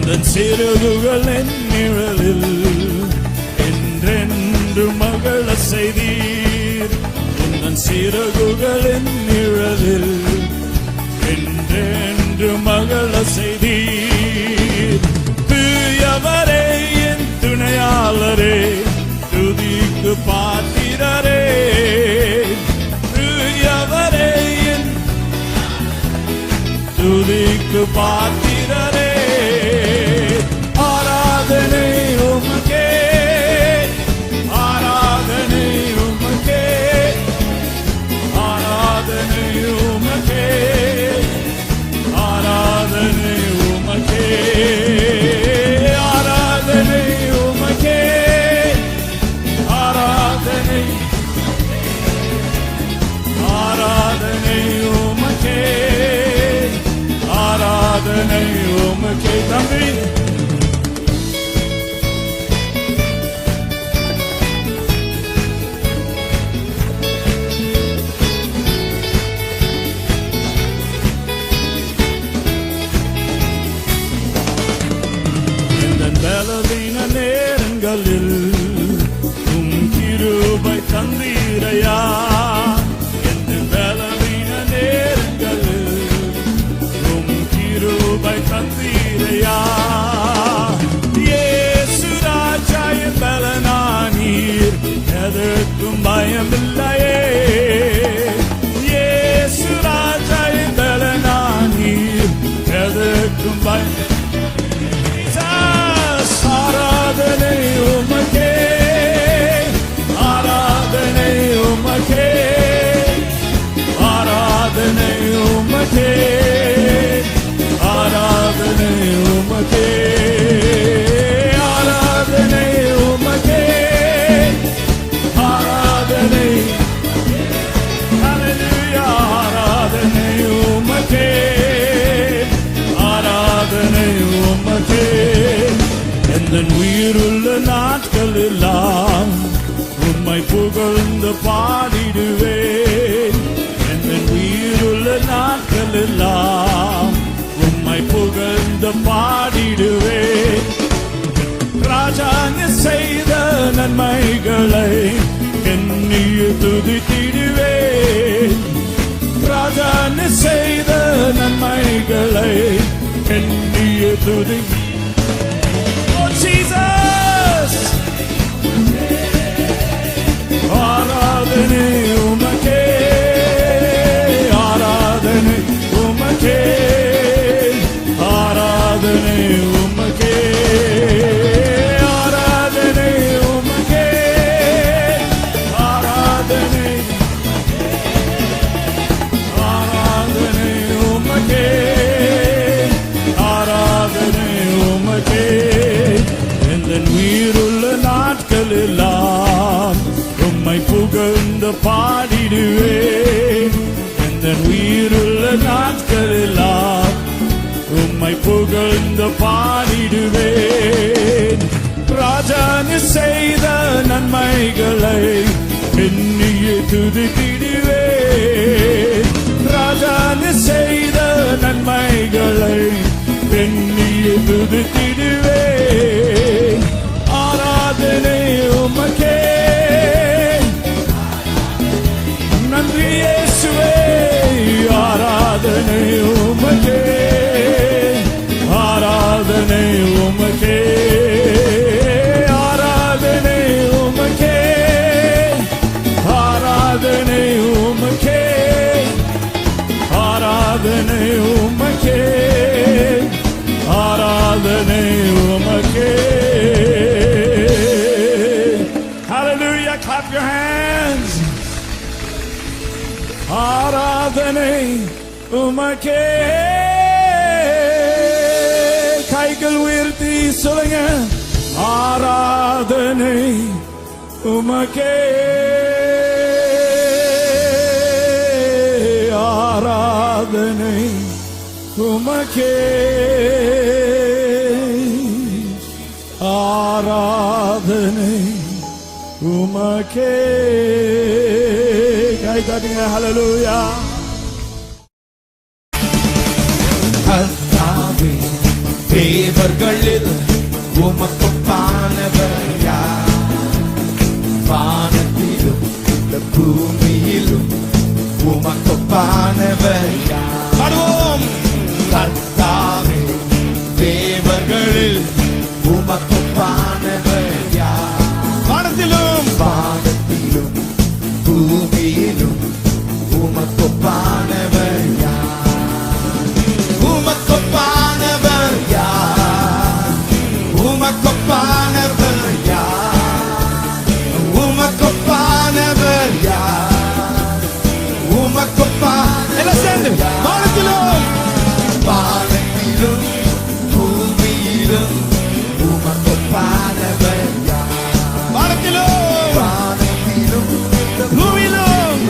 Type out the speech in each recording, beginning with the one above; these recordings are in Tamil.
உந்தன் சிறகுகள் என் நிழலில் என்றென்று மகள செய்தீர். உந்தன் சிறகுகள் என் நிழலில் என்றென்று மகள செய்தீர். தூயவரே என் துணையாளரே, துதிக்கு பாத்திரரே. தூயவரே என் துதிக்கு பாத்திரரே. ஆராதனை உமக்கே, ஆராதனை உமக்கே, ஆராதனை உமக்கே, ஆராதனை உமக்கே, ஆராதனை உமக்கே, ஆராதனை, ஆராதனை உமக்கே, ஆராதனை உமக்கே. தம்பி பலவீன நேரங்களில் கிருபை தந்தீரையா. எந்த பலவீன நேரங்களில் கிருபை தந்தீரையா. இயேசு ராஜா என் பலனானீர், எதற்கும் பயமில்லையே. இயேசு ராஜா என் பலனானீர், எதற்கும் பயம். ஆராதனை உமக்கே, ஆராதனை உமக்கே, ஆராதனை உமக்கே, ஆராதனை உமக்கே, ஆராதனை உமக்கே, ஆராதனை, ஹல்லேலூயா. ஆராதனை உமக்கே, ஆராதனை உமக்கே. என் உயிருள்ள நாட்கள் எல்லாம் உம்மை புகழ்ந்து பாடிடுவேன். என் உயிருள்ள நாட்கள் எல்லாம் உம்மை புகழ்ந்து பாடிடுவேன். ராஜா நீ செய்த நன்மைகளை எண்ணிய துதித்திடுவேன். ராஜா நீ செய்த நன்மைகளை எண்ணிய துதி. Jesus, ஆராதனை உமக்கே, ஆராதனை உமக்கே, ஆராதனை உமக்கே, ஆராதனை உமக்கே, ஆராதனை, ஆராதனை உமக்கே, ஆராதனை உமக்கே. என் உயிருள்ள நாட்கள் எல்லாம் உம்மை புகழ்ந்து பாடிடுவேன். என் உயிருள்ள நாட்கள் எல்லாம் உம்மை புகழ்ந்து பாடிடுவேன். ராஜா நீ செய்த நன்மைகளை எண்ணியே துதித்திடுவேன். ராஜா நீ செய்த நன்மைகளை எண்ணியே துதித்திடுவேன். ஆராதனை உமக்கே, நன்றி இயேசுவே. ஆராதனை உமக்கே, ஆராதனை உமக்கே, ஆராதனை உமக்கே, ஆராதனை உமக்கே, ஆராதனை உமக்கே, ஆராதனை உமக்கே. Hallelujah, clap your hands. ஆராதனை உமக்கே. கைகள் உயர்த்தி சொல்லுங்க. ஆராதனை உமக்கே, ஆராதனை உமக்கே, ஆராதனை உமக்கே. கை தட்டுங்க. ஹல்லேலூயா. கர்த்தாவே தேவர் தேவர்களில் உமக்கொப்பானவர் யார்? வானத்திலும் இந்த பூமியிலும் உமக்கொப்பானவர் யார்? பாடுவோம். கர்த்தாவே, தேவர்களில் உமக்கொப்பானவர் யார்? வானத்திலும் பூமியிலும் உமக்கொப்பானவர் யார்? உமக்கொப்பானவர் யார்? உமக்கொப்பானவர் யார்? உமக்கொப்பானவர் யார்? உமக்கொப்பா எல்லாம் சேர்ந்து வானத்திலும் பூமியிலும் உமக்கொப்பானவர் யார்? வானத்திலும் பூமியிலும்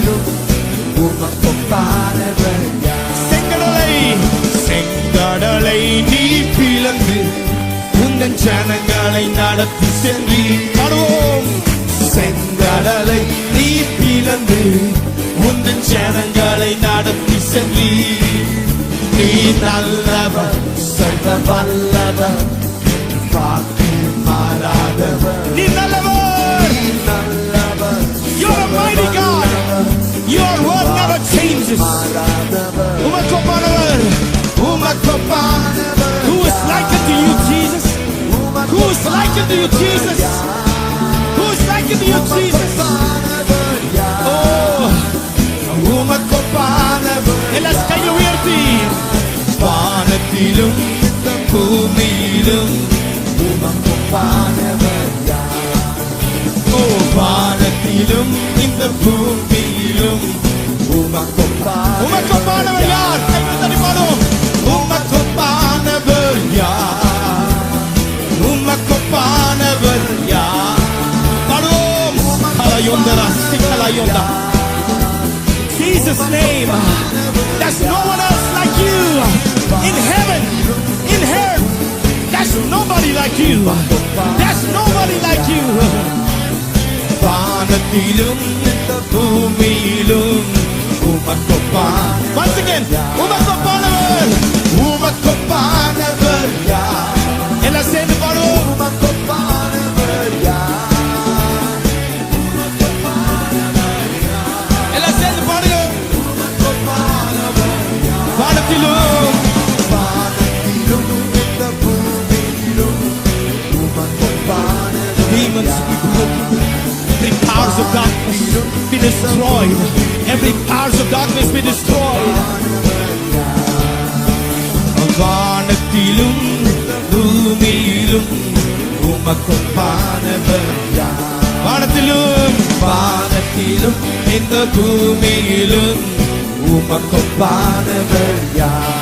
உமக்கொப்பானவர் யார்? செங்கடலை நீ பிளந்து உந்தன் ஜனங்களை நடத்தி சென்றி. பாடுவோம். செங்கடலை நீ பிளந்து உந்தன் ஜனங்களை நடத்தி சென்றி. நீ நல்லவர், சர்வ வல்லவர், வாக்கு மாறாதவர். நீ நல்லவர், நீ நல்லவர். You're a mighty God. Your word never changes. உமக்கொப்பானவர், உமக்கொப்பானவர். Who is like unto you, Jesus? Who is like unto you, Jesus? Who is like unto you, Jesus? Oh, உமக்கொப்பானவர். எல்லா கையை உயர்த்தி. வானத்திலும் பூமியிலும் உமக்கொப்பானவர் யார்? ஓ, வானத்திலும் இந்த பூமியிலும் உமக்கொப்பானவர் யார்? பாடுவோம். உமக்கொப்பானவர் யார்? உமக்கொப்பானவர் யார்? பாடுவோம். கலையொந்தரா சிக்கலையொந்தா. Jesus' name. There's no one else like you in heaven, in earth. There's nobody like you. There's nobody like you. வானத்திலும் பூமியிலும் உமக்கொப்பானவர். Once again, உமக்கொப்பானவர், உமக்கொப்பானவர் யார்? எல்லாம் சேர்ந்து பாடுவோம். உமக்கொப்பானவர் யார்? எல்லாம் சேர்ந்து பாடுங்க. வானத்திலும் இந்த பூமியிலும் உமக்கொப்பானவர். Demons be broken. Every powers of darkness be destroyed. Every powers of darkness be destroyed. வானத்திலும் பூமியிலும் உமக்கொப்பானவர் யார்? வானத்திலும் இந்த பூமியிலும் உமக்கொப்பானவர் யார்?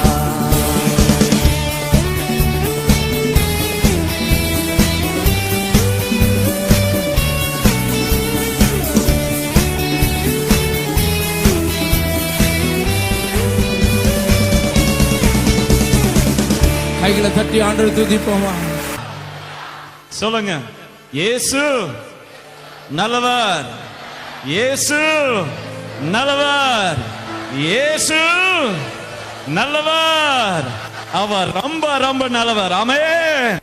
கைகளை தட்டி ஆண்டவரை துதிப்போமா? சொல்லுங்க. இயேசு நல்லவர், இயேசு நல்லவர், இயேசு நல்லவர். அவர் ரொம்ப ரொம்ப நல்லவர். ஆமென்.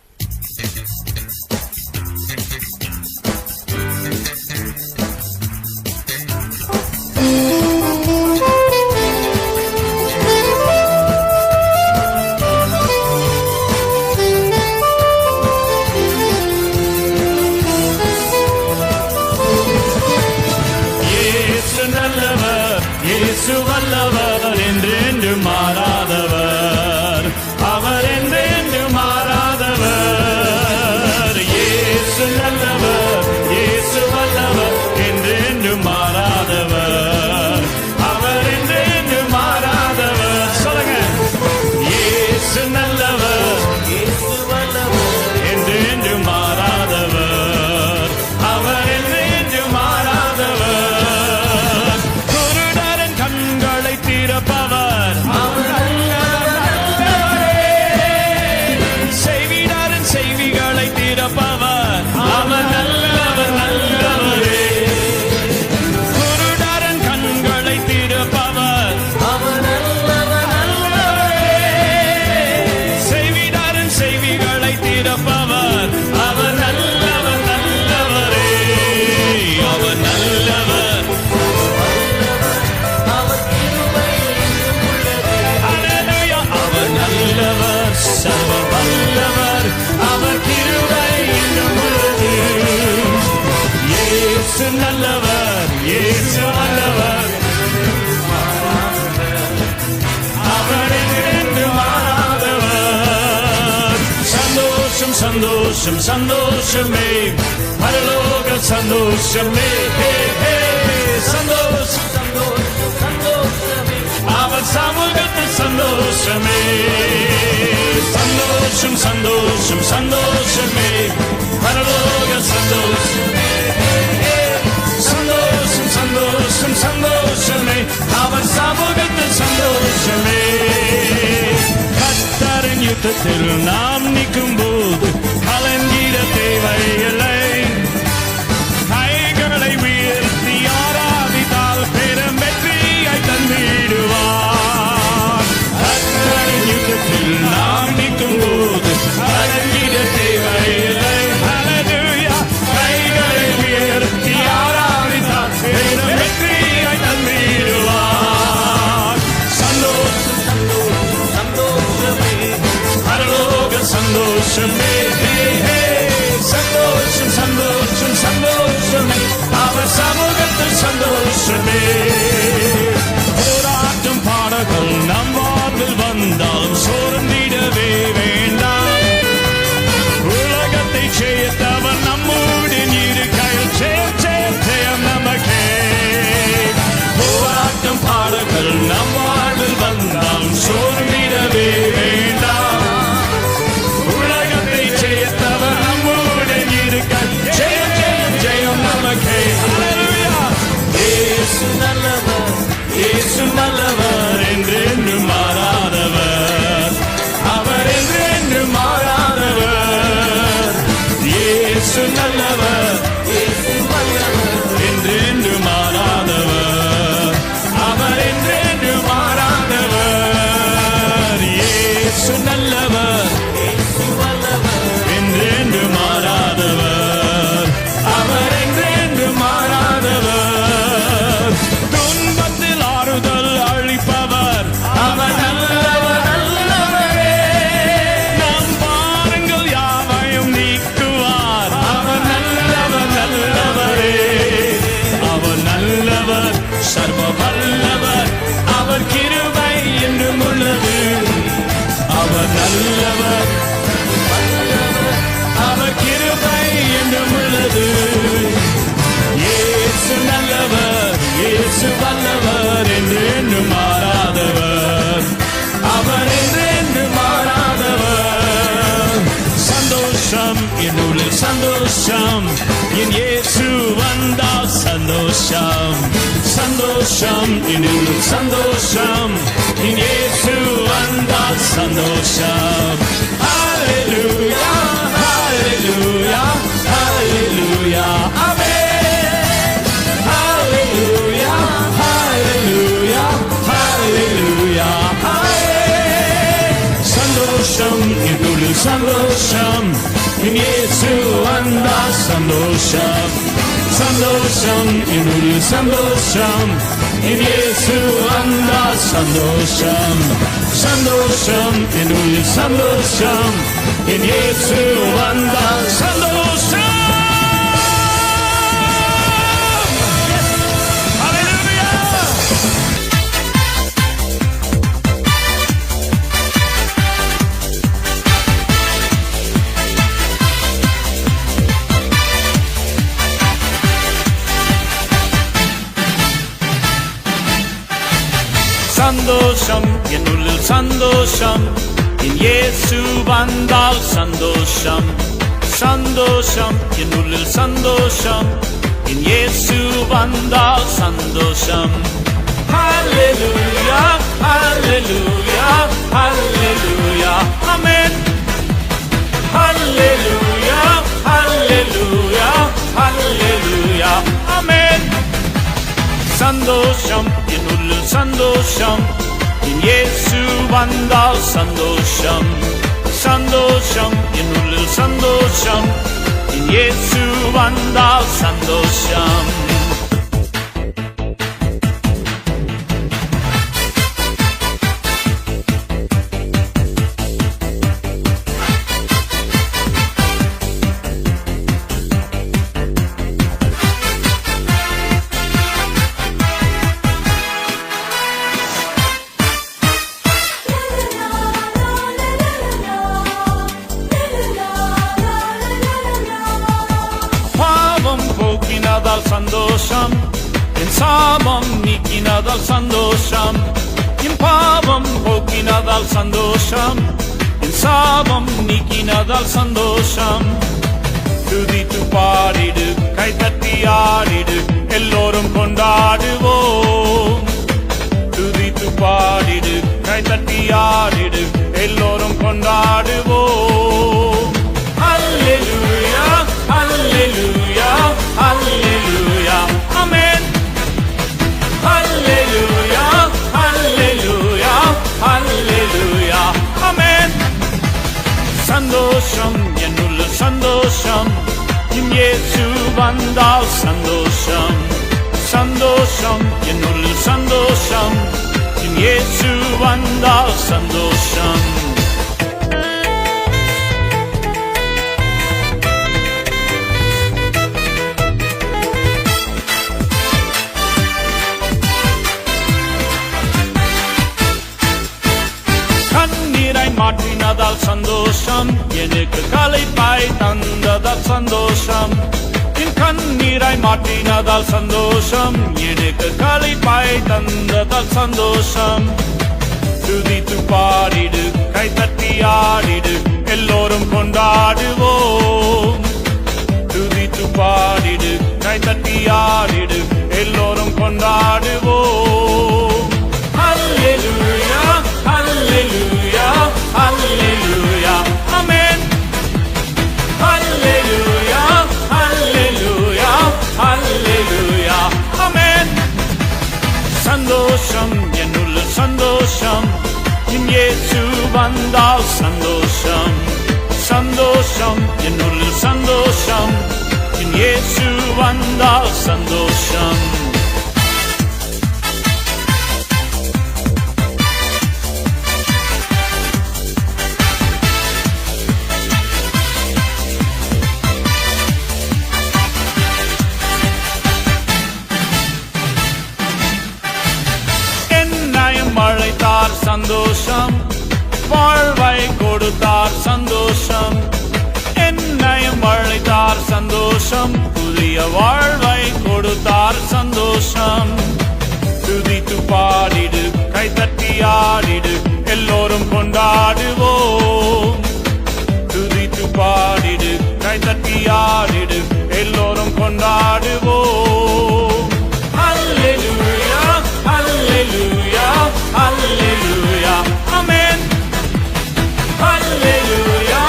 இயேசு வல்லவர், என்றென்று மாறாதவர். அவர் என்றென்று மாறாதவர். காத்திருப்பவர் அவர் நல்லவர் நல்லவரே அவர் நல்லவர் அல்லேலூயா அவர் நல்லவர் சர்வ வல்லவர் அவர் கிருபை என்றும் உள்ளது இயேசு நல்லவர் இயேசு நல்லவர் அவர் என்று மாறாதவர் சந்தோஷம் சந்தோஷம் சந்தோஷமே பரலோக சந்தோஷமே சந்தோஷம் சந்தோஷம் சந்தோஷமே அவர் சமூகத்தில் சந்தோஷமே சந்தோஷம் சந்தோஷம் சந்தோஷமே பரலோக சந்தோஷமே சந்தோஷம் சந்தோஷம் சந்தோஷமே அவர் சமூகத்தில் சந்தோஷமே கர்த்தரின் யுத்தத்தில் நாம் நிற்கும் போது கலங்கிட தேவையில்லை கைகளை உயர்த்தி ஆராதித்தால் பெரும் வெற்றியை தந்திடுவார் கர்த்தரின் யுத்தத்தில் நாம் நிற்கும் போது கலங்கிட தேவையில்லை ஹல்லேலூயா கைகளை உயர்த்தி ஆராதித்தால் பெரும் வெற்றியை தந்திடுவார் சந்தோஷம் சந்தோஷம் சந்தோஷமே பரலோக சந்தோஷமே சந்தோஷம் சந்தோஷம் சந்தோஷமே அவர் சமூகத்தில் சந்தோஷமே போராட்டும் பாடல்கள் நம் வாழ்வில் வந்தாலும் சோர்ந்திடவே வேண்டாம் உலகத்தை சேர்த்தவர் நம்முடன் இருக்கையில் ஜெயம் நமக்கே போராட்டும் பாடல்கள் நம் வாழ்வில் வந்தாலும் சோர்ந்திடவே வேண்டாம் உலகத்தை சேர்த்தவர் நம்முடன் இருக்க ஜெயம் ஜெயம் ஜெயம் நமக்கே அல்லேலூயா இயேசு நல்லவர் இயேசு நல்லவர் என்றென்று மாறாதவர் அவர் என்றென்று மாறாதவர் இயேசு நல்லவர் இயேசு நல்லவர் என்றென்று மாறாதவர் அவர் என்றென்று மாறாதவர் இயேசு நல்லவர் இயேசு நல்லவர் என்றென்று மாறாதவர் அவர் என்றென்று மாறாதவர் துன்பத்தில் ஆறுதல் அளிப்பவர் அவர் நல்லவர் நல்லவரே நம் பாருங்கள் யாவையும் நீக்குவார் அவர் நல்லவர் நல்லவரே அவர் நல்லவர் சர்வ வல்லவர் அவர் கிருபை என்றும் உள்ளது அவர் நல்லவர் அவர் கிருபை என்றும் உள்ளது இயேசு நல்லவர் இயேசு வல்லவர் என்று மாறாதவர் அவர் என்று மாறாதவர் சந்தோஷம் என் உள்ளில் சந்தோஷம் என் இயேசு வந்தால் சந்தோஷம் சந்தோஷம் என் உள்ளில் சந்தோஷம் என் இயேசு வந்தால் சந்தோஷம் ஹல்லேலூயா ஹல்லேலூயா ஹல்லேலூயா ஆமென் ஹல்லேலூயா ஹல்லேலூயா ஹல்லேலூயா ஆமென் சந்தோஷம் என் உள்ளில் சந்தோஷம் என் இயேசு வந்தால் சந்தோஷம் சந்தோஷம் என் உள்ளில் சந்தோஷம் என் இயேசு வந்தால் சந்தோஷம் சந்தோஷம் என் உள்ளில் சந்தோஷம் என் இயேசு வந்தால் சந்தோஷம் சந்தோஷம் என் உள்ளில் சந்தோஷம் என் இயேசு வந்தால் சந்தோஷம் சந்தோஷம் என் உள்ளில் சந்தோஷம் என் இயேசு வந்தால் சந்தோஷம் ஹல்லேலூயா ஹல்லேலூயா ஹல்லேலூயா ஆமென் ஹல்லேலூயா ஹல்லேலூயா ஹல்லேலூயா ஆமென் சந்தோஷம் என் உள்ளில் சந்தோஷம் என் இயேசு வந்தால் சந்தோஷம் சந்தோஷம் என் உள்ளில் இயேசு வந்தால் சந்தோஷம். பாவம் போக்கினதால் சந்தோஷம், என் சாபம் நீக்கினதால் சந்தோஷம். என் பாவம் போக்கினதால் சந்தோஷம், என் சாபம் நீக்கினதால் சந்தோஷம். துதித்து பாடிடு, கைதட்டி ஆடிடு, எல்லோரும் கொண்டாடுவோம். துதித்து பாடிடு, கைதட்டி ஆடிடு, எல்லோரும் கொண்டாடுவோம். அல்லேலூயா, அல்லேலூயா, அல்லேலூயா, ஆமென். அல்லேலூயா, அல்லேலூயா, அல்லேலூயா, ஆமென். சந்தோஷம் என்னுள்ள சந்தோஷம், என் இயேசு வந்தால் சந்தோஷம். சந்தோஷம் என்னுள்ள சந்தோஷம், என் இயேசு வந்தால் சந்தோஷம். கண்ணீரை மாற்றினதால் சந்தோஷம், எனக்கு களைப்பாய் தந்ததால் சந்தோஷம். என் கண்ணீரை மாற்றினதால் சந்தோஷம், எனக்கு களைப்பாய் தந்ததால் சந்தோஷம். துதித்து பாடிடு, கைதட்டி ஆடிடு, எல்லோரும் கொண்டாடுவோம். துதித்து பாடிடு, கைதட்டி ஆடிடு, எல்லோரும் கொண்டாடுவோம். அல்லேலூயா, அல்லேலூயா, அல்லேலூயா, ஆமென். அல்லேலூயா, அல்லேலூயா, அல்லேலூயா, ஆமென். சந்தோஷம் என்னுள்ள சந்தோஷம், என் இயேசு வந்தால் சந்தோஷம். சந்தோஷம் என்னுள்ள சந்தோஷம், என் இயேசு வந்தால் சந்தோஷம். அழைத்தார் சந்தோஷம், வாழ்வை கொடுத்தார் சந்தோஷம். என்னையும் அழைத்தார் சந்தோஷம், புதிய வாழ்வை கொடுத்தார் சந்தோஷம். துதித்து பாடிடு, கைதட்டி ஆடிடு, எல்லோரும் கொண்டாடுவோம். துதித்து பாடிடு, கைதட்டி ஆடிடு, எல்லோரும் கொண்டாடுவோம். அல்லேலூயா, அல்லேலூயா, அல்லேலூயா, ஆமென். அல்லேலூயா,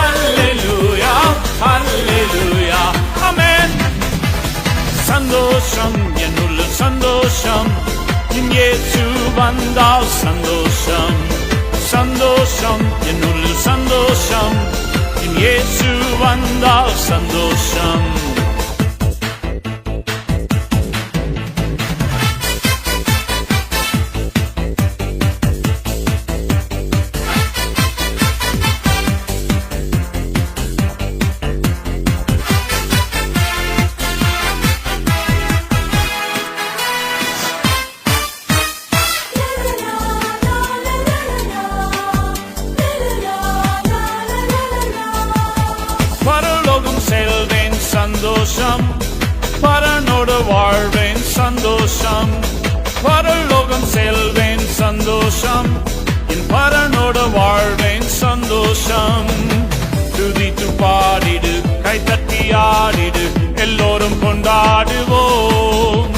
அல்லேலூயா, அல்லேலூயா, ஆமென். சந்தோஷம் என்னுள்ள சந்தோஷம், என் இயேசு வந்தால் சந்தோஷம். சந்தோஷம் என்னுள்ள சந்தோஷம், என் இயேசு வந்தால் சந்தோஷம். சந்தோஷம், பரனோடு வாழ்வேன் சந்தோஷம். பரலோகம் செல்வேன் சந்தோஷம், என் பரனோடு வாழ்வேன் சந்தோஷம். துதித்து பாடிடு, கைதட்டி ஆடிடு, எல்லோரும் கொண்டாடுவோம்.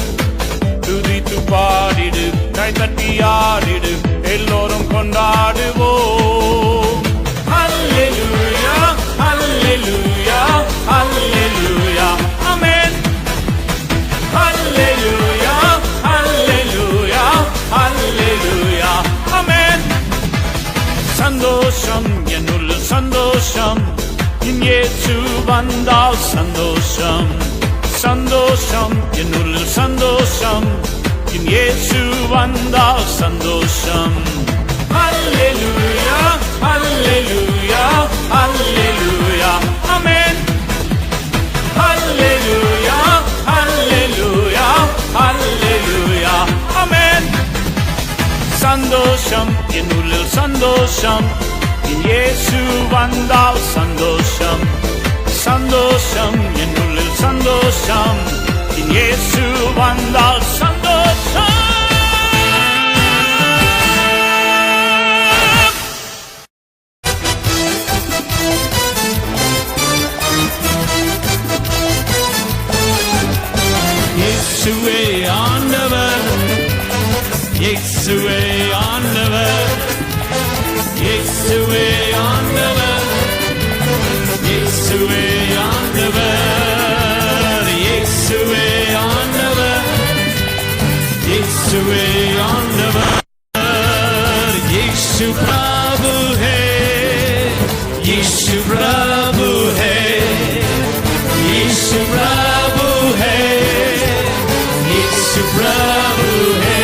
துதித்து பாடிடு, கைதட்டி ஆடிடு, எல்லோரும் கொண்டாடுவோம். அல்லேலூயா, அல்லேலூயா, அல்லேலூயா, ஆமென். அல்லேலூயா, அல்லேலூயா, அல்லேலூயா, ஆமென். சந்தோஷம் என்னுள்ள சந்தோஷம், என் இயேசு வந்தால் சந்தோஷம் சந்தோஷம் என் உள்ளில் சந்தோஷம் என் இயேசு வந்தால் சந்தோஷம் ஹல்லேலூயா ஹல்லேலூயா ஹல்லேலூயா ஆமென் ஹல்லேலூயா ஹல்லேலூயா ஹல்லேலூயா ஆமென் சந்தோஷம் என் உள்ளில் சந்தோஷம் என் இயேசு வந்தால் சந்தோஷம் சந்தோஷம் என் உள்ளில் சந்தோஷம் என் இயேசு வந்தால் சந்தோஷம் இயேசுவே ஆண்டவர், இயேசுவே ஆண்டவர், இயேசுவே ஆண்டவர், இயேசுவே ஆண்டவர், இயேசுவே ஆண்டவர், இயேசுவே ஆண்டவர், இயேசு பிரபு है, यीशु प्रभु है, यीशु प्रभु है, यीशु प्रभु है.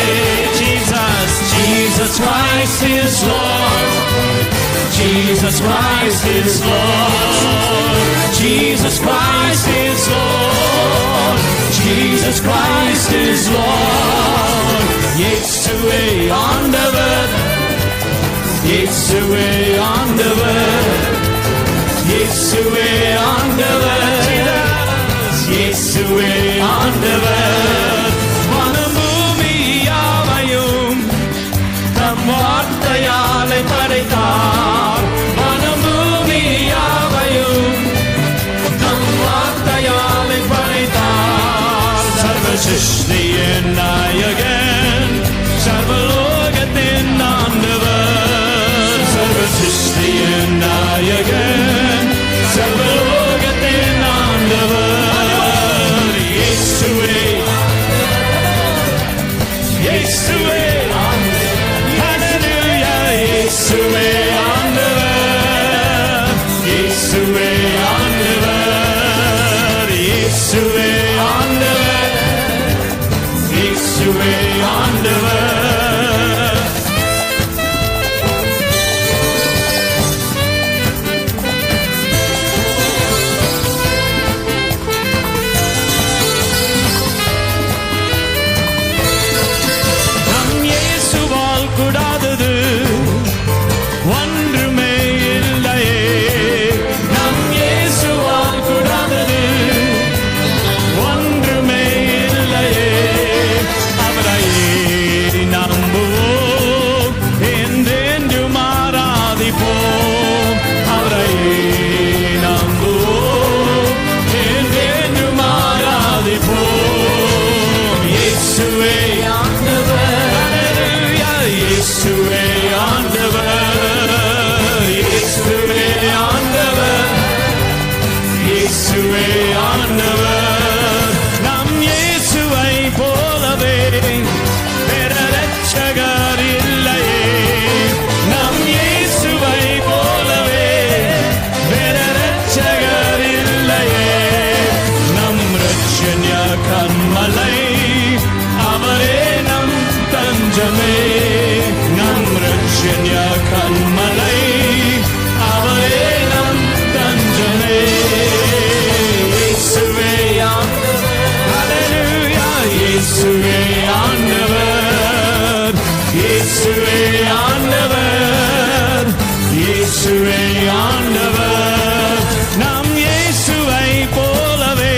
Jesus, Jesus Christ is Lord. Jesus Christ is Lord. Jesus Christ is Lord. Jesus Christ is Lord. இயேசுவே ஆண்டவர், இயேசுவே ஆண்டவர், இயேசுவே ஆண்டவர், இயேசுவே ஆண்டவர். வானம் பூமி யாவையும் தம் வார்த்தையாலே படைத்தார். வானம் பூமி யாவையும் தம் வார்த்தையாலே படைத்தார். சர்வ சிருஷ்டியின் நாயகன், சர்வலோகத்தின் ஆண்டவர். சர்வ சிருஷ்டியின் நாயகன், சர்வலோகத்தின் ஆண்டவர். இயேசுவே, இயேசுவே, ஹல்லேலூயா. இயேசுவே ஆண்டவர், இயேசுவே ஆண்டவர், இயேசுவே ஆண்டவர், இயேசுவே ஆண்டவர். நம் இயேசுவால் கூடாதது ஒன்றுமே இல்லையே. நம் இயேசுவால் கூடாதது ஒன்றுமே இல்லையே. அவரையே நம்புவோம், என்றென்றும் ஆராதிப்போம். அவரையே நம்புவோம், என்றென்றும் ஆராதிப்போம். இயேசுவே ஆண்டவர், ஹல்லேலூயா. இயேசுவே ஆண்டவர், இயேசுவே ஆண்டவர், இயேசுவே ஆண்டவர். நம் இயேசுவை போலவே வேற இரட்சகர் இல்லையே. நம் இயேசுவை போலவே வேற இரட்சகர் இல்லையே. நம் இரட்சண்ய கன்மலை, அவரே நம் தஞ்சமே. நம் இரட்சண்ய கன்மலை, அவரே நம் தஞ்சமே. இயேசுவே ஆண்டவர், ஹல்லேலூயா. இயேசுவே ஆண்டவர், இயேசுவே ஆண்டவர், இயேசுவே ஆண்டவர். நம் இயேசுவை போலவே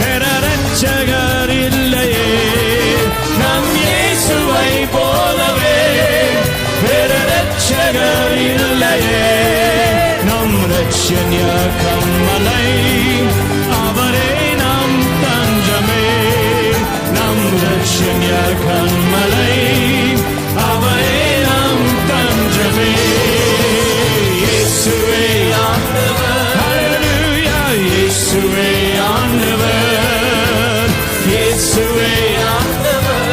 வேற இரட்சகர் இல்லையே. நம் இயேசுவை போலவே வேற இரட்சகர் இல்லையே. நம் இரட்சண்ய கன்மலை, அவரே நம் தஞ்சமே. நம் இரட்சண்ய கன்மலை, அவரே நம் தஞ்சமே. இயேசுவே ஆண்டவர், ஹல்லேலூயா. இயேசுவே ஆண்டவர், இயேசுவே ஆண்டவர்,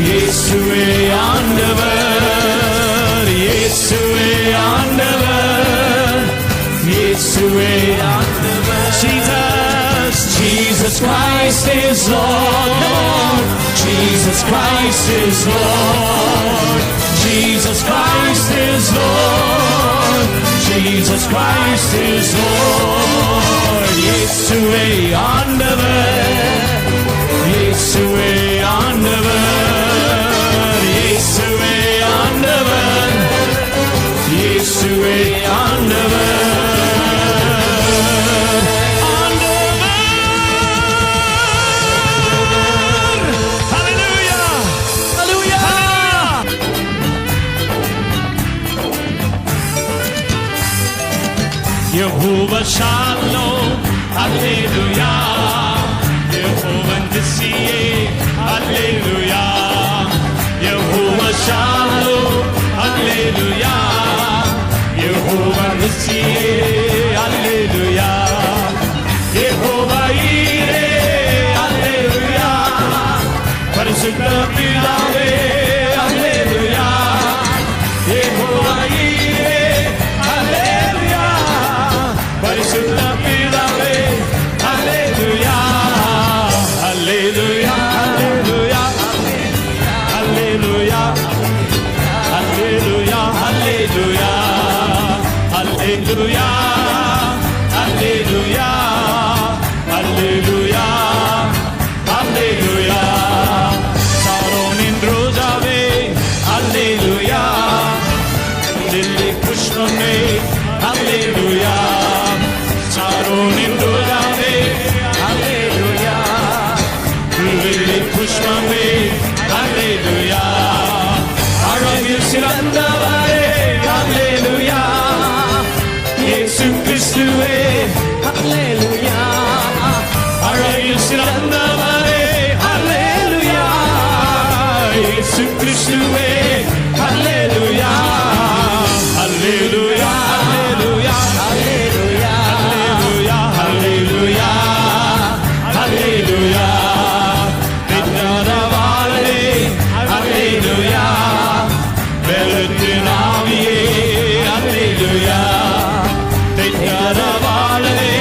இயேசுவே ஆண்டவர், இயேசுவே ஆண்டவர், இயேசுவே ஆண்டவர். Jesus Christ is Lord. Jesus Christ is Lord. Jesus Christ is Lord. Jesus Christ is Lord. இயேசுவே ஆண்டவர். இயேசுவே ஆண்டவர். இயேசுவே ஆண்டவர். இயேசுவே ஆண்டவர். Yehovah Shalom, Hallelujah. Yehovah Nissi, Hallelujah. Yehovah Shalom, Hallelujah. Yehovah Nissi, Hallelujah. Yehovah Jireh, Hallelujah. Parisuddha Pidave, Hallelujah. Yehovah Jireh, Hallelujah. Parisuddha Pidave, Hallelujah. Hallelujah, Hallelujah, Hallelujah, Hallelujah, Hallelujah, Hallelujah, Hallelujah, Hallelujah, Hallelujah. Saronin Rojave, Hallelujah. Lily Pushpame, Hallelujah. Saronin Rojave, Hallelujah. Lily Pushpame, Hallelujah. Aragil Sirandavare, Hallelujah. Yesu Christuve, Hallelujah. Aragil Sirandavare, Hallelujah. Yesu Christuve, Hallelujah. Hallelujah, Hallelujah, Hallelujah, Hallelujah, Hallelujah, Hallelujah. Nityaravale, Hallelujah. Veluttinaviye, Hallelujah. Nityaravale,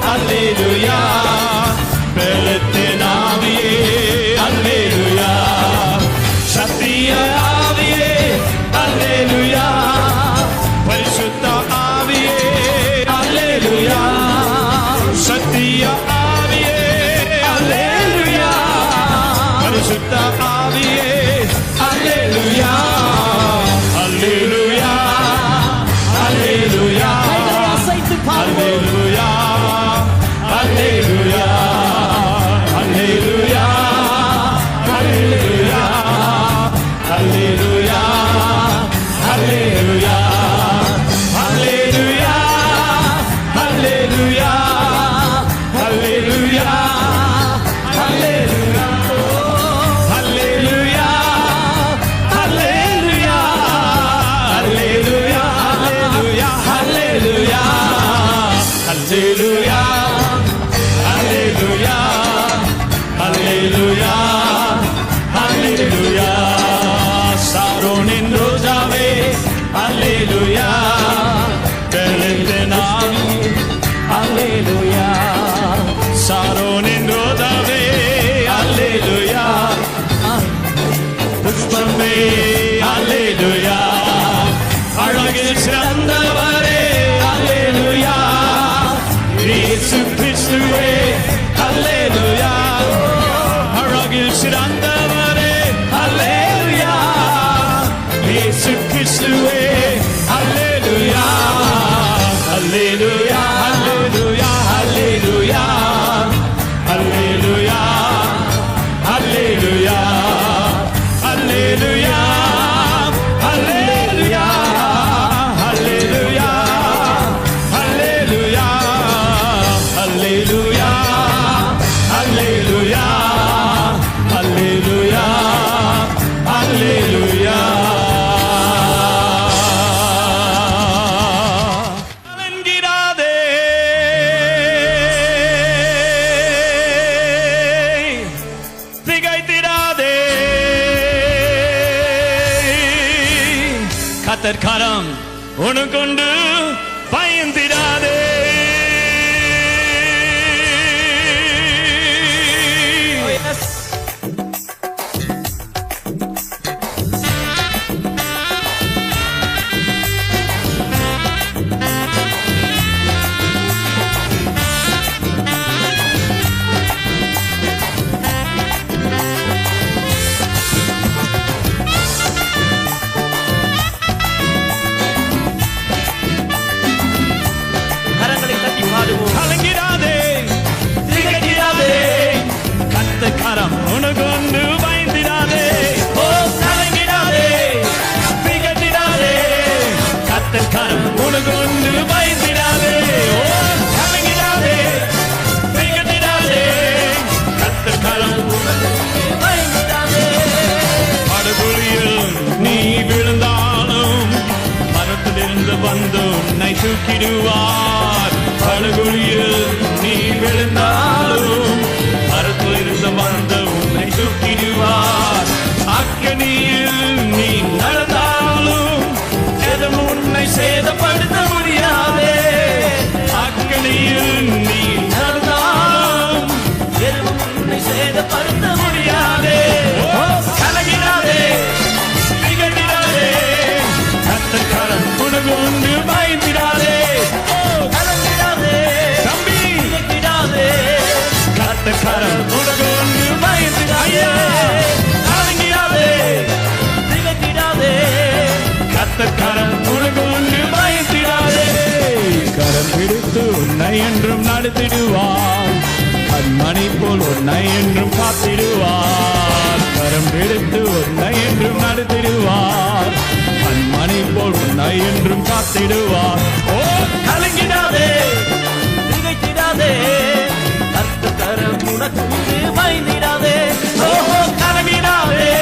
Hallelujah. Veluttinaviye, Hallelujah. Shaktiyaviye, Hallelujah. Parisuddha Aviye, Hallelujah. Satya Aviye, Hallelujah. Parisuddha Aviye, Hallelujah. Hallelujah, Hallelujah, Hallelujah, Hallelujah, Hallelujah, Hallelujah, Hallelujah, Hallelujah, Hallelujah, Hallelujah, Hallelujah, Hallelujah, Hallelujah, Hallelujah, Hallelujah, Hallelujah, Hallelujah, Hallelujah, Hallelujah, Hallelujah. Saronin Rojave, Hallelujah. Belendenami, Hallelujah. Saronin Rojave, Hallelujah. Pushpame, Hallelujah. Aragil Sirandavare, Hallelujah. Yesu Christuve, Hallelujah. Aragil Sirandavare, Hallelujah. Yesu Christuve, Hallelujah. Hallelujah, Hallelujah, Hallelujah, Hallelujah, Hallelujah, Hallelujah, Hallelujah, Hallelujah, Hallelujah, Hallelujah, Hallelujah, Hallelujah, Hallelujah. கலங்கிடாதே, திகைத்திடாதே. கர்த்தர் கரம் உனக்கொண்டு பயந்திடாதே. அக்னியில் நீ நடந்தாலும் எதுவும் உன்னை சேதப்படுத்த முடியாதே. அக்னியில் நீ நடந்தாலும் எதுவும் உன்னை சேதப்படுத்த முடியாதே. கலங்கிடாதே, திகட்டிடாதே, கர்த்தர் கரம் உனக்கு உண்டு, பயந்திடாதே. கலங்கிடாதே தம்பி, திகட்டிடாதே, கர்த்தர் கரம் உனக்கு உண்டு, பயந்திடாதே. கலங்கிடாதே, திகட்டிடாதே, கர்த்தர் கரம் உனக்கு உண்டு, பயந்திடாதே. கரம் பிடித்து உன்னை என்றும் நடத்திடுவார், கண்மணி போல் உன்னை என்றும் காத்திடுவார். கரம் பிடித்து உன்னை என்றும் நடத்திடுவார், கண்மணி போல் உன்னை என்றும் காத்திடுவார். ஓ கலங்கிடாதே, திகைத்திடாதே, கர்த்தர் கரம் உனக்கு உண்டு, பயந்திடாதே. ஓ கலங்கிடாதே,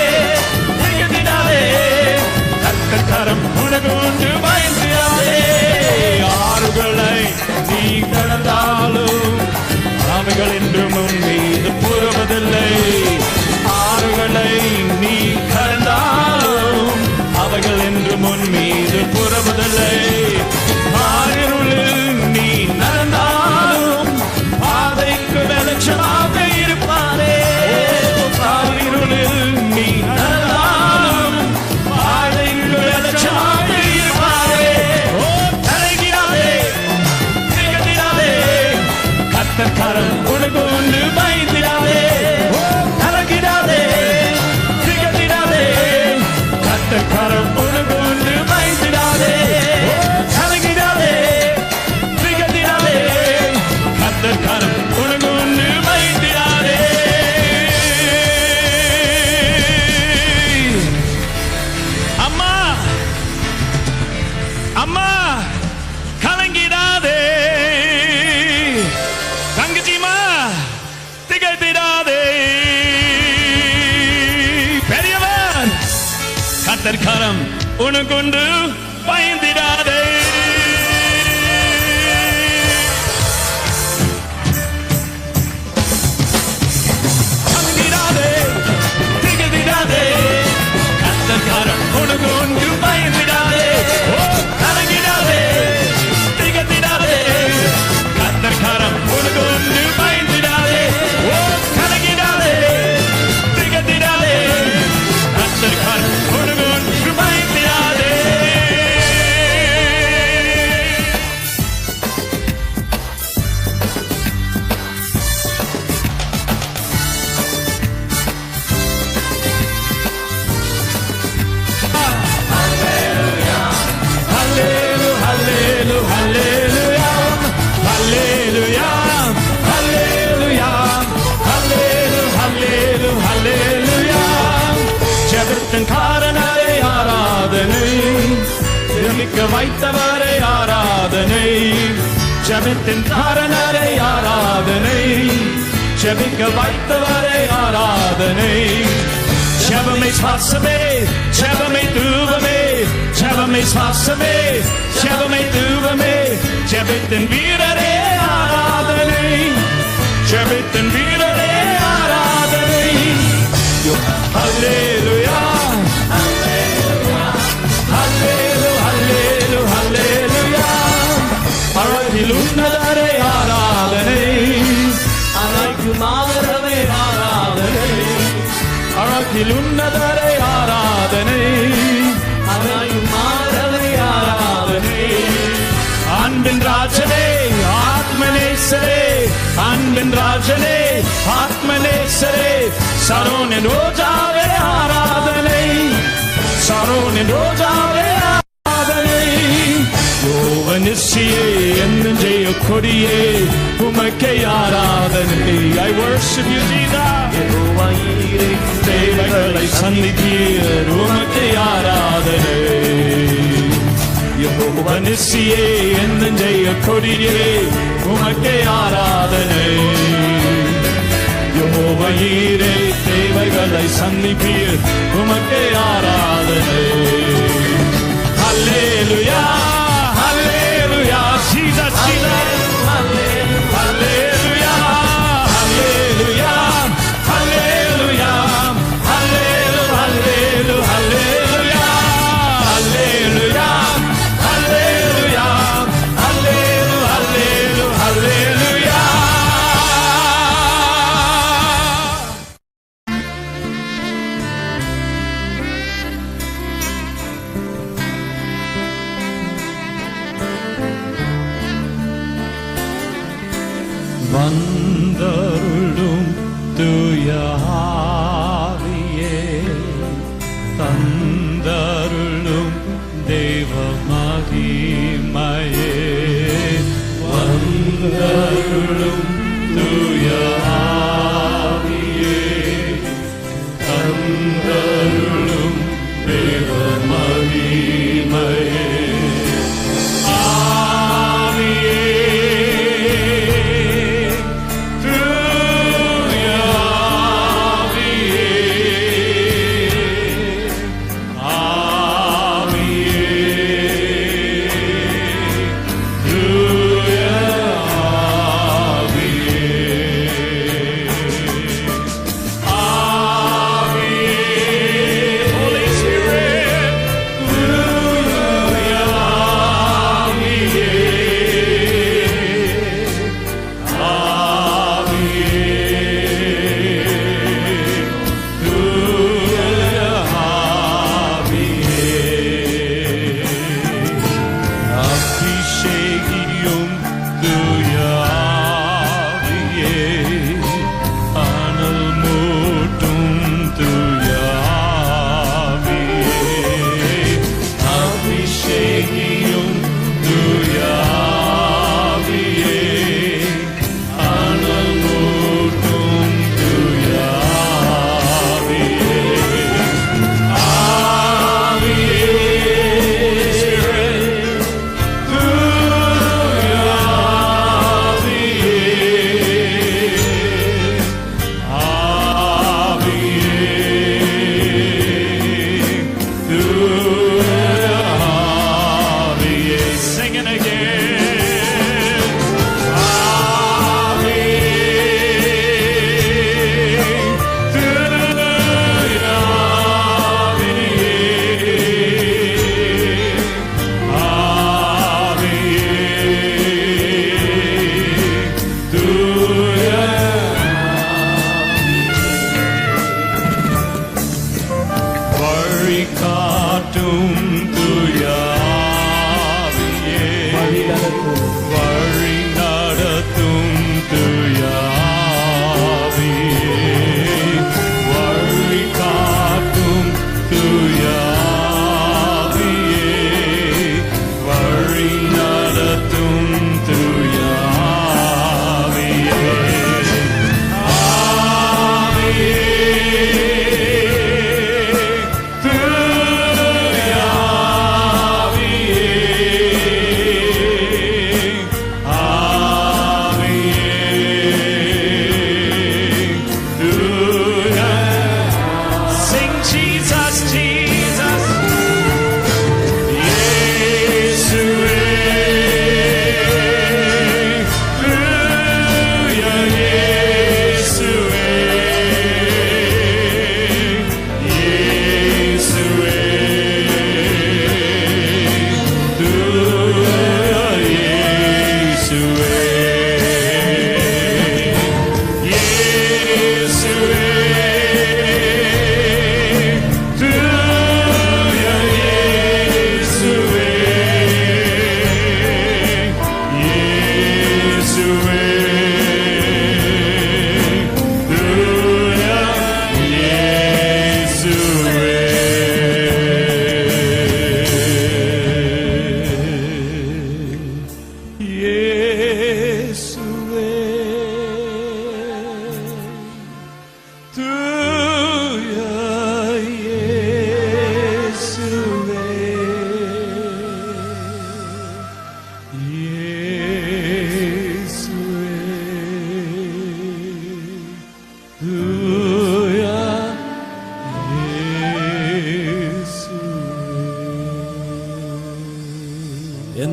திகைத்திடாதே, கர்த்தர் கரம் உனக்கு உண்டு, பயந்திடாதே. ஆறுகளை நீ கடந்தாலும் அவைகள் என்றும் உன் மீது புறவதில்லை. ஆறுகளை நீ கடந்தாலும் அவைகள் என்றும் உன் மீது புறவதில்லை. ஆறிருளில் நீ நடந்தாலும் பாதைக்கு வெளிச்சமாக இருப்பாரே. ஆறிருளில் நீ நடந்தாலும் பாதைக்கு வெளிச்சமாக இருப்பாரே. ஓ கலங்கிடாதே, திகட்டிடாதே, கர்த்தர் கரம் உனக்கு உண்டு, பயந்திடாதே. கலங்கிடாதே, திகட்டிடாதே, கர்த்தர் கரம் உனக்கு உண்டு, பயந்திடாதே. கலங்கிடாதே, திகட்டிடாதே, கர்த்தர் கரம் உனக்கு உண்டு, பயந்திடாதே. அம்மா அம்மா கலங்கிடாதே, தங்கச்சிமா திகழ்த்திடாதே. பெரியவர் கர்த்தர் கரம் உனக்குண்டு, பயந்திடாதே. கலங்கிடாதே, திகழ்த்திடாதே, கர்த்தர் கரம் உனக்குண்டு, பயந்திடாதே. ஓ கலங்கிடாதே, திகழ்த்திடாதே, கர்த்தர் கரம் உனக்கு உண்டு, பயந்திடாதே. ஓ கலங்கிடாதே, திகழ்த்திடாதே, கர்த்தர் கரம் உனக்கு உண்டு, பயந்திடாதே. Hallelu, hallelu, hallelujah. Hallelujah, hallelujah, hallelu, hallelu, hallelujah. ஜெபத்தின் காரணரை ஆராதனை, ஜெபிக்க வைத்தவரை ஆராதனை. ஜெபத்தின் காரணரை ஆராதனை, ஜெபிக்க வைத்தவரை ஆராதனை. ஜெபமே சுவாசமே, ஜெபமே தூவமே, ஜெபமே சுவாசமே, ஜெபமே தூவமே. ஜெபத்தின் வீரரே ஆராதனை, ஜெபத்தின் வீரரே ஆராதனை. ஹல்லேலூயா, ஹல்லேலூயா, ஹல்லேலூயா, ஹல்லேலூயா. அழகில் உன்னதரே ஆராதனை, அழைக்கும் ஆதரவே ஆராதனை. அழகில் உன்னதரை ஆராதனை, அழைக்கும் ஆதரவே ஆராதனை. அன்பின் ராஜனே, ஆத்மநேசரே, அன்பின் ராஜனே, ஆத்மநேசரே. சரோனின் ரோஜாவே ஆராதனை, சரோனின் ரோஜாவே ஆராதனை. யோவனிசியே என்னும் ஜெய கொடியே, உமக்கே ஆராதனை. I worship you, Jesus. யெகோவாயீரே, தேவைகளை சந்தித்தீர், உமக்கே ஆராதனை. யெகோவனிசியே என்னும் ஜெய கொடியே, உமக்கே ஆராதனை. யெகோவாயீரே, தேவைகளை சந்திப்பீர், உமக்கே ஆராதனை. ஹல்லேலூயா, ஹல்லேலூயா, Jesus, Jesus. Hallelujah, hallelujah, hallelujah, hallelujah, hallelujah. வந்தருளும் தூய ஆவியே, தந்தருளும் தேவ மகிமையே, வந்தருளும் தூய ஆவியே, தந்தருளும் தேவ மகிமையே.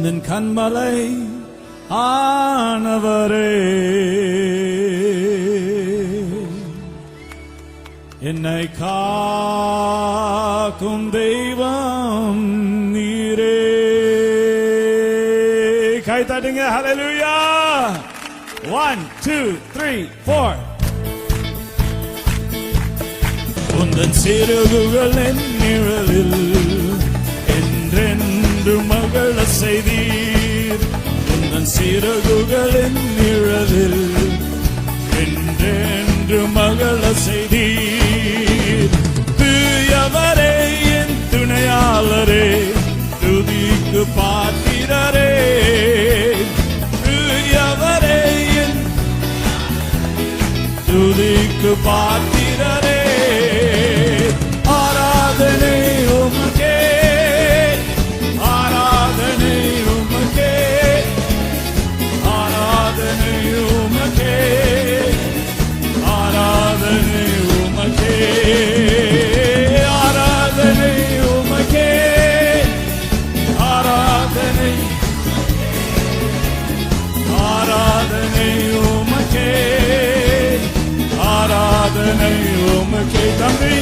என் கண்மலை ஆனவரே, என்னை காக்கும் தெய்வம் நீரே. கை தட்டுங்க. ஹல்லேலூயா. 1 2 3 4. உந்தன் சிறகுகள் என் நிழலில் என்றென்று மகள செய்தீர். உந்தன் சிறகுகளின் நிழலில் என்றென்று மகள செய்தீர். தூயவரே என் துணையாளரே, துதிக்கு பாத்திரரே. தூயவரே என் துதிக்கு பாத்திரரே. ஆராதனை உமக்கே, ஆராதனை உமக்கே, ஆராதனை உமக்கே, ஆராதனை உமக்கே, ஆராதனை உமக்கே, ஆராதனை, ஆராதனை உமக்கே, ஆராதனை உமக்கே. தம்பி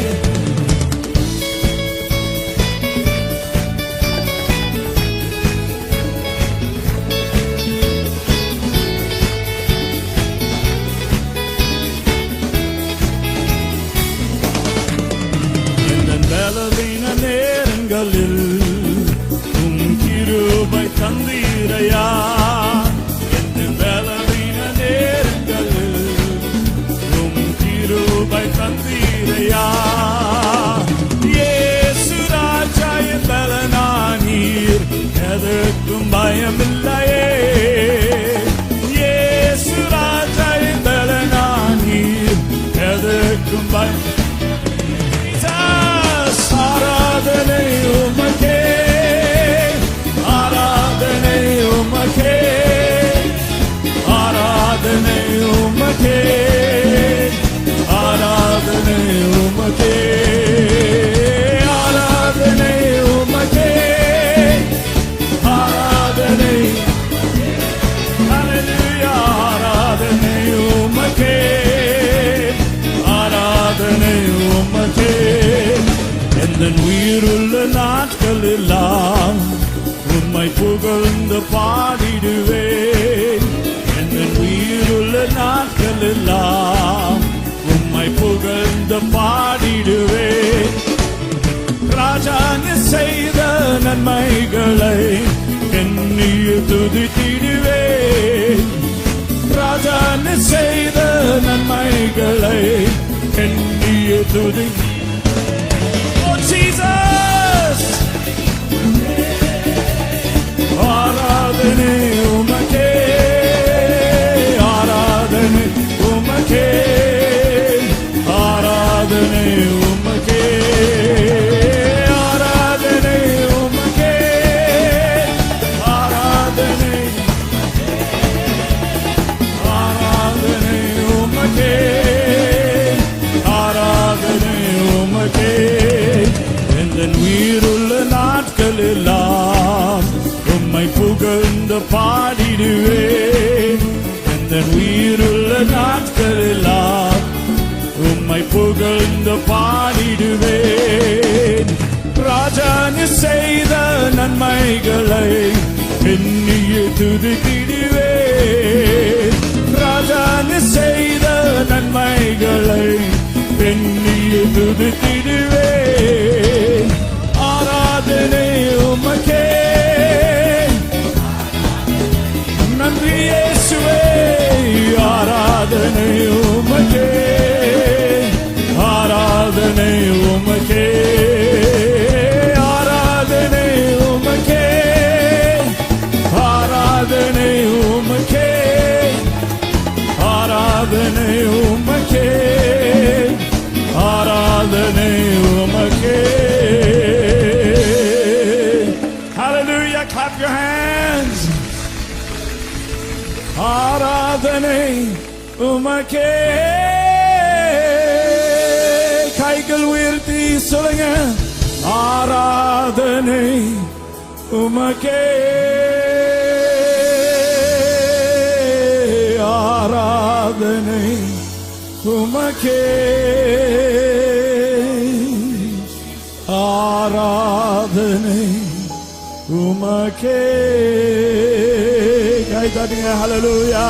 பலவீன நேரங்களில் உம் கிருபை தந்தீரையா. எந்த பலவீன நேரங்களில் உம் கிருபை தந்தீரையா. இயேசு ராஜா என் பலனானீர், எதற்கும் பயமில்லையே. இயேசு ராஜா என் பலனானீர், எதற்கும் பயம். ஆராதனை உமக்கே, ஆராதனை உமக்கே, ஆராதனை உமக்கே, ஆராதனை உமக்கே, ஆராதனை உமக்கே, ஆராதனை, ஹல்லேலூயா. ஆராதனை உமக்கே, ஆராதனை உமக்கே. எந்தன் உயிருள்ள நாட்களெல்லாம் உம்மை புகழ்ந்து பாடிடுவேன். எந்தன் உயிருள்ள நாட்களெல்லாம் உம்மை புகழ்ந்து பாடிடுவேன். ராஜா நீ செய்த நன்மைகளை எண்ணிய துதித்திடுவேன். ராஜா நீ செய்த நன்மைகளை எண்ணிய துதி. Jesus, ஆராதனை உமக்கே, ஆராதனை உமக்கே, ஆராதனை உமக்கே, ஆராதனை உமக்கே, ஆராதனை, ஆராதனை உமக்கே, ஆராதனை உமக்கே. என் உயிருள்ள நாட்களெல்லாம் உம்மை புகழ்ந்து பாடிடுவேன். என் உயிருள்ள நாட்களெல்லாம் உம்மை புகழ்ந்து பாடிடுவேன். ராஜா நீ செய்த நன்மைகளை எண்ணிய துதித்திடுவேன். ராஜா நீ செய்த நன்மைகளை எண்ணிய துதித்திடுவேன். ஆராதனை உமக்கே, நன்றி இயேசுவே. ஆராதனை உமக்கே, ஆராதனை உமக்கே, ஆராதனை உமக்கே, ஆராதனை உமக்கே, ஆராதனை உமக்கே, ஆராதனை உமக்கே. Hallelujah, clap your hands. ஆராதனை உமக்கே. கைகள் உயர்த்தி சொல்லுங்க. ஆராதனை உமக்கே, ஆராதனை உமக்கே, ஆராதனை உமக்கே. கை தட்டுங்க. ஹல்லேலூயா.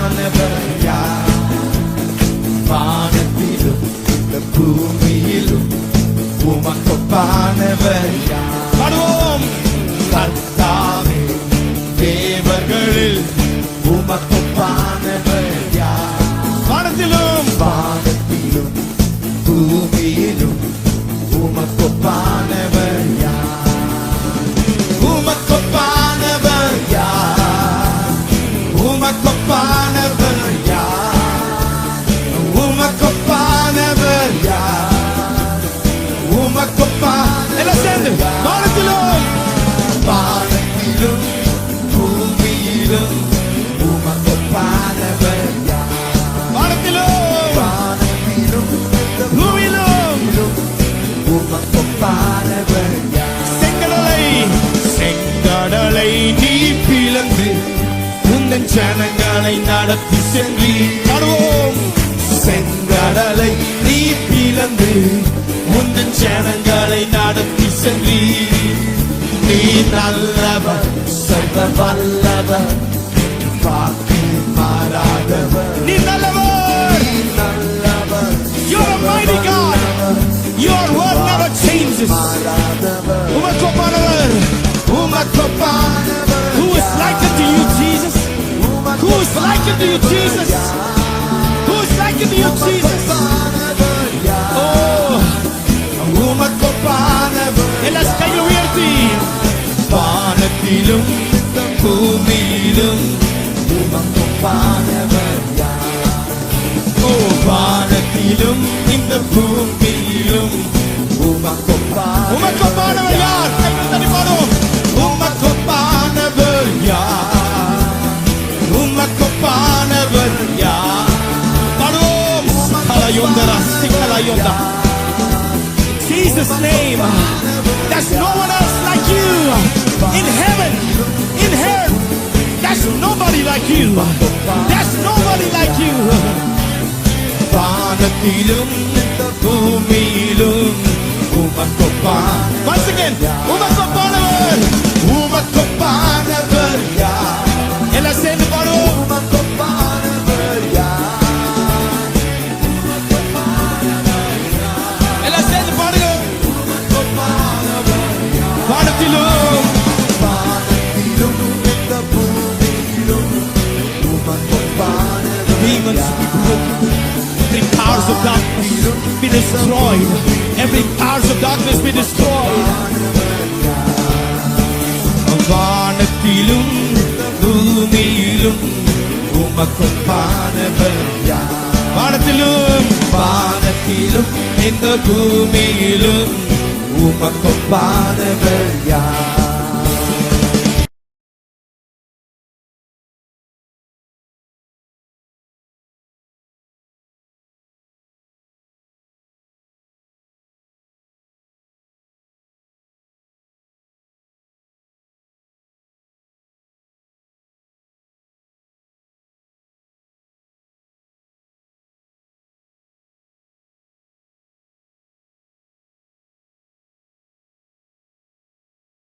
உமக்கொப்பானவர் யார்? வானத்திலும் இந்த பூமியிலும் உமக்கொப்பானவர் யார்? பாடுவோம். கர்த்தாவே தேவர்களில் உமக்கொப்பானவர் யார்? வானத்திலும் வானத்திலும் பூமியிலும் உமக்கொப்பானவர் யார்? உமக்கொப்பானவர் யார்? உமக்கொப்பானவர் யார்? உமக்கொப்பானவர் யார்? உமக்கொப்பா எல்லாம் சேர்ந்து வானத்திலும் வானத்திலும் பூமியிலும் உமக்கொப்பானவர் யார்? வானத்திலும் வானத்திலும் பூமியிலும் உமக்கொப்பானவர் யார்? செங்கடலை நீ பிளந்து உந்தன் ஜனங்களை நடத்தி சென்றி. பாடுவோம். செங்கடலை நீ பிளந்து உந்தன் ஜனங்களை நடத்தி சென்றி. நீ நல்லவர் சர்வ வல்லவர் வாக்கு மாறாதவர். நீ நல்லவர். நீ நல்லவர் You're a mighty God. Your word never changes. மாறாதவர். உமக்கொப்பானவர். உமக்கொப்பானவர் Who is like unto you, Jesus? Who is like unto you, Jesus? Who is like unto you, Jesus? Oh, உமக்கொப்பானவர் எல்லாம் கையை உயர்த்தி வானத்திலும் பூமியிலும் உமக்கொப்பானவர் யார்? ஓ வானத்திலும் இந்த பூமியிலும் உமக்கொப்பானவர் உமக்கொப்பானவர் யார்? கைகள் தட்டி பாடுவோம். உமக்கொப்பானவர் யார்? உமக்கொப்பானவர் யார்? பாடுவோம். கலையொந்தரா, சிக்கலையொந்தா. Jesus' name. There's no one else like you in heaven, in hell. There's nobody like you. There's nobody like you. வானத்திலும் இந்த பூமியிலும் உமக்கொப்பான். Once again, உமக்கொப்பானவர். உமக்கொப்பானவர் யார்? எல்லாம் சேர்ந்து பாடுவோம். உமக்கொப்பானவர் யார்? எல்லாம் சேர்ந்து பாடுங்க. உமக்கொப்பானவர் யார்? வானத்திலும் வானத்திலும் இந்த பூமியிலும் உமக்கொப்பானவர் demons யார்? be broken. Every powers of darkness be destroyed. Every powers of darkness be destroyed. வானத்திலும் பூமியிலும் உமக்கொப்பானவர் யார்? வானத்திலும் வானத்திலும் இந்த பூமியிலும் உமக்கொப்பானவர் யார்?